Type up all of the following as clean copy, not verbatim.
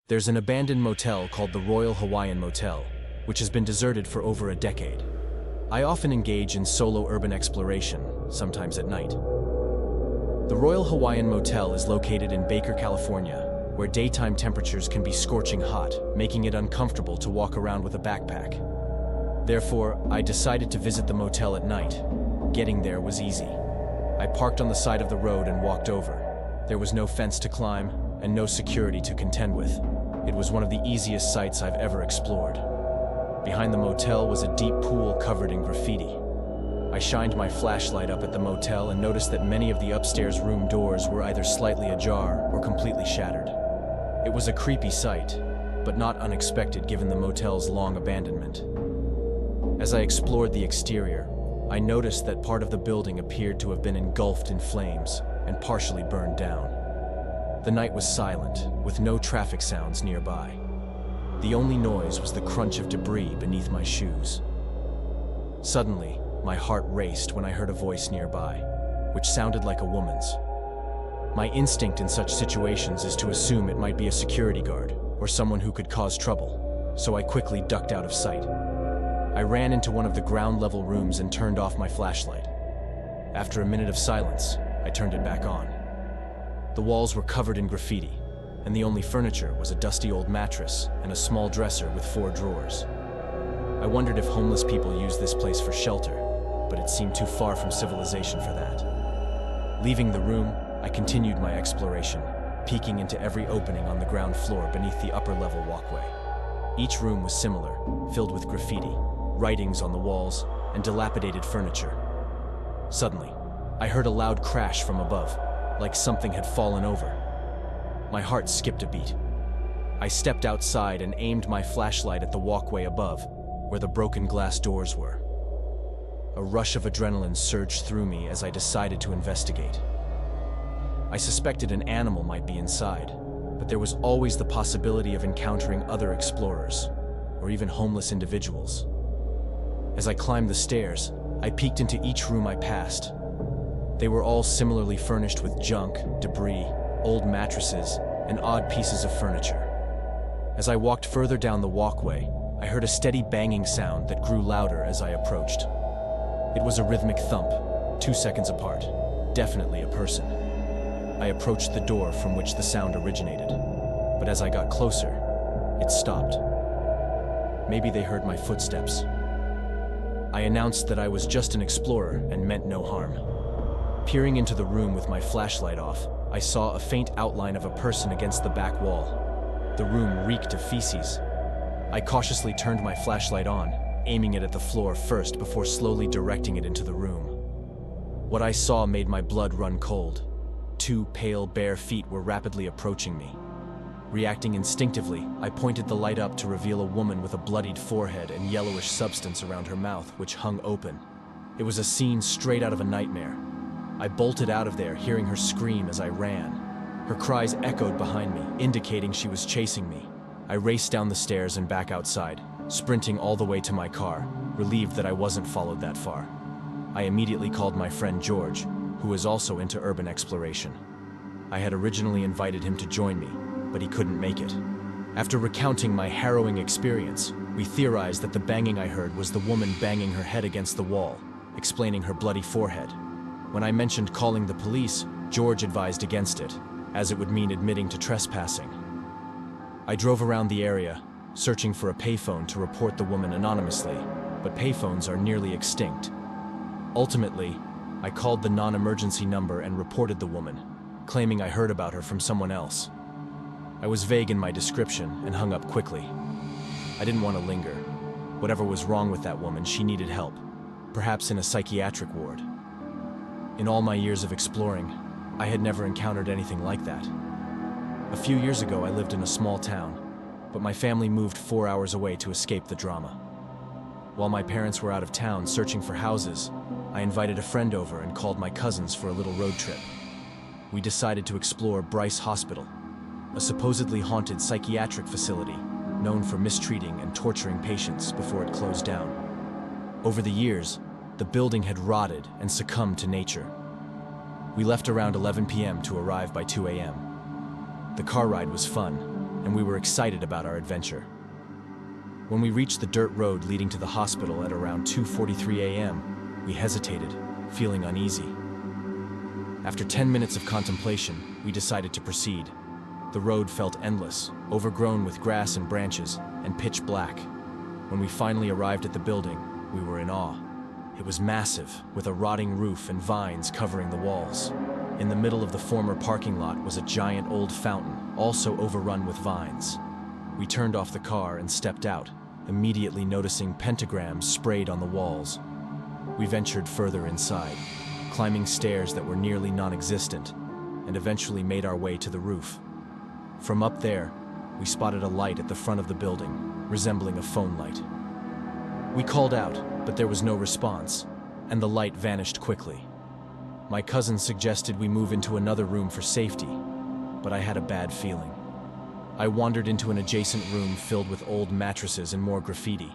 There's an abandoned motel called the Royal Hawaiian Motel, which has been deserted for over a decade. I often engage in solo urban exploration, sometimes at night. The Royal Hawaiian Motel is located in Baker, California, where daytime temperatures can be scorching hot, making it uncomfortable to walk around with a backpack. Therefore, I decided to visit the motel at night. Getting there was easy. I parked on the side of the road and walked over. There was no fence to climb and no security to contend with. It was one of the easiest sites I've ever explored. Behind the motel was a deep pool covered in graffiti. I shined my flashlight up at the motel and noticed that many of the upstairs room doors were either slightly ajar or completely shattered. It was a creepy sight, but not unexpected given the motel's long abandonment. As I explored the exterior, I noticed that part of the building appeared to have been engulfed in flames and partially burned down. The night was silent, with no traffic sounds nearby. The only noise was the crunch of debris beneath my shoes. Suddenly, my heart raced when I heard a voice nearby, which sounded like a woman's. My instinct in such situations is to assume it might be a security guard or someone who could cause trouble, so I quickly ducked out of sight. I ran into one of the ground-level rooms and turned off my flashlight. After a minute of silence, I turned it back on. The walls were covered in graffiti, and the only furniture was a dusty old mattress and a small dresser with 4 drawers. I wondered if homeless people used this place for shelter, but it seemed too far from civilization for that. Leaving the room, I continued my exploration, peeking into every opening on the ground floor beneath the upper-level walkway. Each room was similar, filled with graffiti, writings on the walls, and dilapidated furniture. Suddenly, I heard a loud crash from above, like something had fallen over. My heart skipped a beat. I stepped outside and aimed my flashlight at the walkway above, where the broken glass doors were. A rush of adrenaline surged through me as I decided to investigate. I suspected an animal might be inside, but there was always the possibility of encountering other explorers, or even homeless individuals. As I climbed the stairs, I peeked into each room I passed. They were all similarly furnished with junk, debris, old mattresses, and odd pieces of furniture. As I walked further down the walkway, I heard a steady banging sound that grew louder as I approached. It was a rhythmic thump, 2 seconds apart, definitely a person. I approached the door from which the sound originated, but as I got closer, it stopped. Maybe they heard my footsteps. I announced that I was just an explorer and meant no harm. Peering into the room with my flashlight off, I saw a faint outline of a person against the back wall. The room reeked of feces. I cautiously turned my flashlight on, aiming it at the floor first before slowly directing it into the room. What I saw made my blood run cold. 2 pale, bare feet were rapidly approaching me. Reacting instinctively, I pointed the light up to reveal a woman with a bloodied forehead and yellowish substance around her mouth, which hung open. It was a scene straight out of a nightmare. I bolted out of there, hearing her scream as I ran. Her cries echoed behind me, indicating she was chasing me. I raced down the stairs and back outside, sprinting all the way to my car, relieved that I wasn't followed that far. I immediately called my friend George, who was also into urban exploration. I had originally invited him to join me, but he couldn't make it. After recounting my harrowing experience, we theorized that the banging I heard was the woman banging her head against the wall, explaining her bloody forehead. When I mentioned calling the police, George advised against it, as it would mean admitting to trespassing. I drove around the area, searching for a payphone to report the woman anonymously, but payphones are nearly extinct. Ultimately, I called the non-emergency number and reported the woman, claiming I heard about her from someone else. I was vague in my description and hung up quickly. I didn't want to linger. Whatever was wrong with that woman, she needed help, perhaps in a psychiatric ward. In all my years of exploring, I had never encountered anything like that. A few years ago, I lived in a small town, but my family moved 4 hours away to escape the drama. While my parents were out of town searching for houses, I invited a friend over and called my cousins for a little road trip. We decided to explore Bryce Hospital, a supposedly haunted psychiatric facility known for mistreating and torturing patients before it closed down. Over the years, the building had rotted and succumbed to nature. We left around 11 p.m. to arrive by 2 a.m. The car ride was fun, and we were excited about our adventure. When we reached the dirt road leading to the hospital at around 2:43 a.m., we hesitated, feeling uneasy. After 10 minutes of contemplation, we decided to proceed. The road felt endless, overgrown with grass and branches, and pitch black. When we finally arrived at the building, we were in awe. It was massive, with a rotting roof and vines covering the walls. In the middle of the former parking lot was a giant old fountain, also overrun with vines. We turned off the car and stepped out, immediately noticing pentagrams sprayed on the walls. We ventured further inside, climbing stairs that were nearly non-existent, and eventually made our way to the roof. From up there, we spotted a light at the front of the building, resembling a phone light. We called out, but there was no response, and the light vanished quickly. My cousin suggested we move into another room for safety, but I had a bad feeling. I wandered into an adjacent room filled with old mattresses and more graffiti.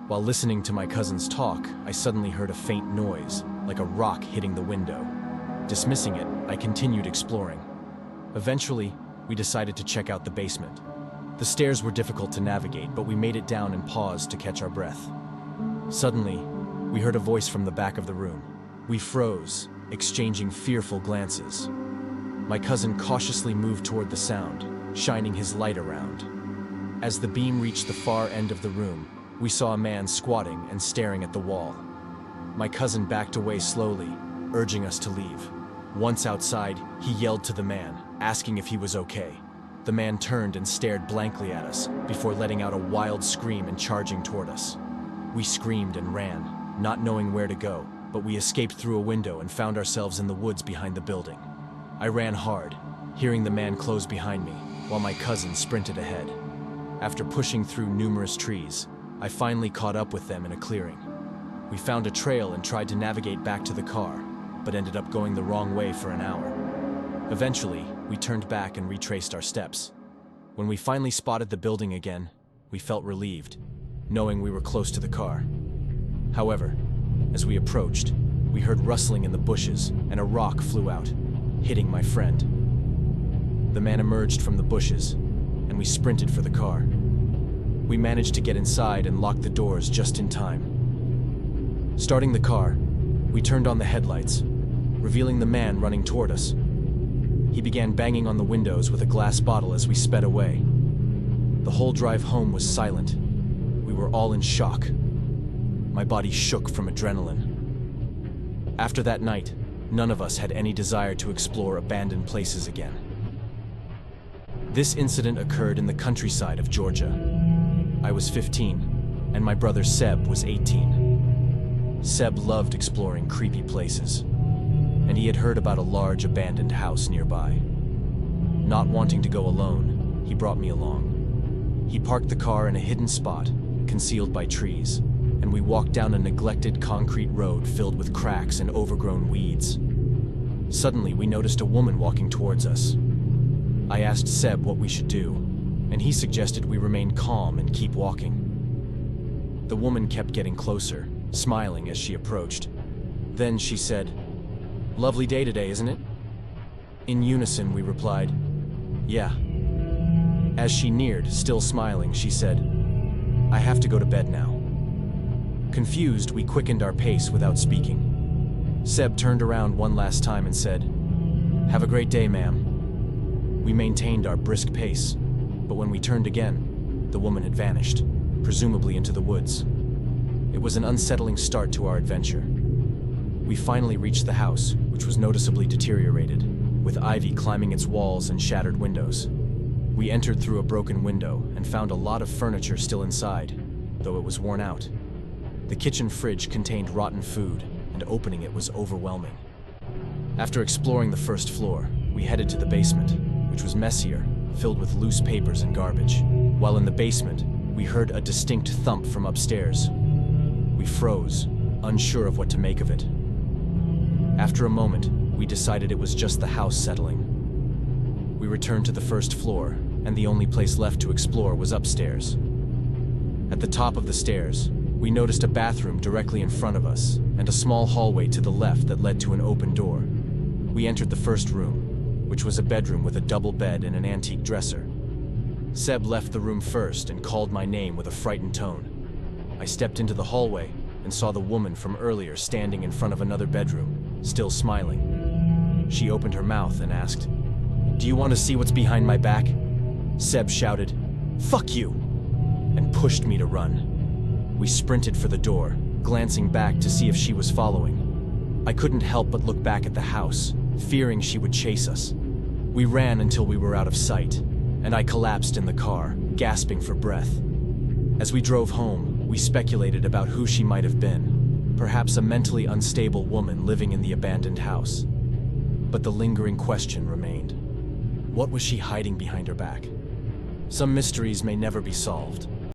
While listening to my cousin's talk, I suddenly heard a faint noise, like a rock hitting the window. Dismissing it, I continued exploring. Eventually, we decided to check out the basement. The stairs were difficult to navigate, but we made it down and paused to catch our breath. Suddenly, we heard a voice from the back of the room. We froze, exchanging fearful glances. My cousin cautiously moved toward the sound, shining his light around. As the beam reached the far end of the room, we saw a man squatting and staring at the wall. My cousin backed away slowly, urging us to leave. Once outside, he yelled to the man, asking if he was okay. The man turned and stared blankly at us, before letting out a wild scream and charging toward us. We screamed and ran, not knowing where to go, but we escaped through a window and found ourselves in the woods behind the building. I ran hard, hearing the man close behind me, while my cousin sprinted ahead. After pushing through numerous trees, I finally caught up with them in a clearing. We found a trail and tried to navigate back to the car, but ended up going the wrong way for an hour. Eventually, we turned back and retraced our steps. When we finally spotted the building again, we felt relieved, knowing we were close to the car. However, as we approached, we heard rustling in the bushes and a rock flew out, hitting my friend. The man emerged from the bushes, and we sprinted for the car. We managed to get inside and lock the doors just in time. Starting the car, we turned on the headlights, revealing the man running toward us. He began banging on the windows with a glass bottle as we sped away. The whole drive home was silent. We were all in shock. My body shook from adrenaline. After that night, none of us had any desire to explore abandoned places again. This incident occurred in the countryside of Georgia. I was 15, and my brother Seb was 18. Seb loved exploring creepy places, and he had heard about a large abandoned house nearby. Not wanting to go alone, he brought me along. He parked the car in a hidden spot, concealed by trees, and we walked down a neglected concrete road filled with cracks and overgrown weeds. Suddenly, we noticed a woman walking towards us. I asked Seb what we should do, and he suggested we remain calm and keep walking. The woman kept getting closer, smiling as she approached. Then she said, "Lovely day today, isn't it?" In unison, we replied, "Yeah." As she neared, still smiling, she said, "I have to go to bed now." Confused, we quickened our pace without speaking. Seb turned around one last time and said, "Have a great day, ma'am." We maintained our brisk pace, but when we turned again, the woman had vanished, presumably into the woods. It was an unsettling start to our adventure. We finally reached the house, which was noticeably deteriorated, with ivy climbing its walls and shattered windows. We entered through a broken window and found a lot of furniture still inside, though it was worn out. The kitchen fridge contained rotten food, and opening it was overwhelming. After exploring the first floor, we headed to the basement, which was messier, filled with loose papers and garbage. While in the basement, we heard a distinct thump from upstairs. We froze, unsure of what to make of it. After a moment, we decided it was just the house settling. We returned to the first floor, and the only place left to explore was upstairs. At the top of the stairs, we noticed a bathroom directly in front of us, and a small hallway to the left that led to an open door. We entered the first room, which was a bedroom with a double bed and an antique dresser. Seb left the room first and called my name with a frightened tone. I stepped into the hallway and saw the woman from earlier standing in front of another bedroom, still smiling. She opened her mouth and asked, "Do you want to see what's behind my back?" Seb shouted, "Fuck you!" and pushed me to run. We sprinted for the door, glancing back to see if she was following. I couldn't help but look back at the house, fearing she would chase us. We ran until we were out of sight, and I collapsed in the car, gasping for breath. As we drove home, we speculated about who she might have been, perhaps a mentally unstable woman living in the abandoned house. But the lingering question remained. What was she hiding behind her back? Some mysteries may never be solved,